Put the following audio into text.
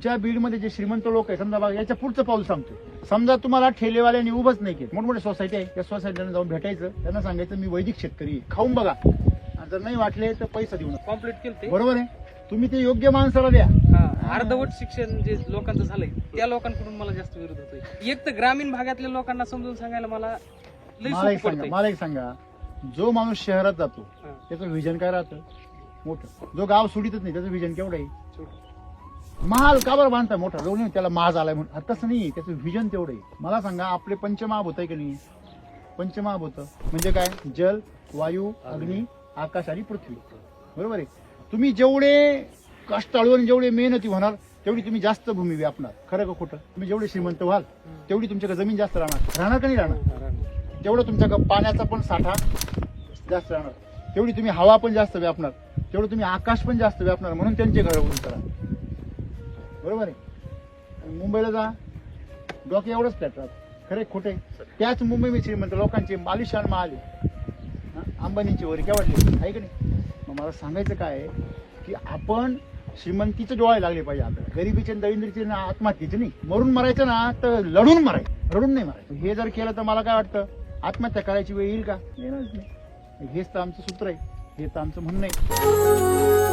तुमच्या बीडमध्ये जे श्रीमंत लोक आहे, समजा बघा याच्या पुढचं पाऊल सांगतो. समजा तुम्हाला ठेलेवाल्यांनी उभंच नाही केलं, मोठमोठे सोसायटी आहे, त्या सोसायटीला जाऊन भेटायचं, त्यांना सांगायचं मी वैदिक शेतकरी आहे, खाऊन बघा, आणि जर नाही वाटले तर पैसा देऊ नका. कॉम्प्लीट केलं बरोबर आहे. तुम्ही ते योग्य माणसाला द्या. अर्धवट शिक्षण जे लोकांचं झालंय त्या लोकांकडून मला जास्त विरोध होतोय. एक तर ग्रामीण भागातल्या लोकांना समजून सांगायला मला लई मला एक सोपं सांगा, पडतंय. मला एक सांगा, जो माणूस शहरात जातो हा. त्याचं व्हिजन काय राहतं? मोठं. जो गाव सोडितच नाही त्याचं व्हिजन केवढं आहे? छोटं. महाल का बरं बांधता मोठा? लोक नाही त्याला महाज आलाय म्हणून, आता तसं नाही, त्याचं व्हिजन तेवढं आहे. मला सांगा, आपले पंचमहाभूत आहे की नाही? पंचमहाभूत म्हणजे काय? जल, वायू, अग्नी, आकाश आणि पृथ्वी. बरोबर आहे. तुम्ही जेवढे कष्टाळू आणि जेवढे मेहनती होणार तेवढी तुम्ही जास्त भूमी व्यापणार. खरं का खोटं? तुम्ही जेवढे श्रीमंत व्हाल तेवढी तुमच्याकडे जमीन जास्त राहणार का नाही राहणार? जेवढं तुमच्याकडे पाण्याचा पण साठा जास्त राहणार, तेवढी तुम्ही हवा पण जास्त व्यापणार, तेवढं तुम्ही आकाश पण जास्त व्यापणार. म्हणून त्यांचे घर उभं करा. बरोबर आहे. मुंबईला जा, डोके एवढंच फ्लॅट राहत. खरे खोटे? त्याच मुंबई श्रीमंत लोकांचे आलिशान महाल आहे, अंबानींची वरी केवढली आहे की नाही? मग मला सांगायचं काय आहे की आपण श्रीमंतीचे डोळे लागले पाहिजे आपल्याला. गरिबीचे दरिद्रीचे ना आत्महत्येचे नाही. मरून मरायचं ना तर लढून मरायचं, रडून नाही मरायचं. हे जर केलं तर मला काय वाटतं, आत्महत्या करायची वेळ येईल का? येणारच नाही. हेच तर आमचं सूत्र आहे, हे तर आमचं म्हणणं आहे.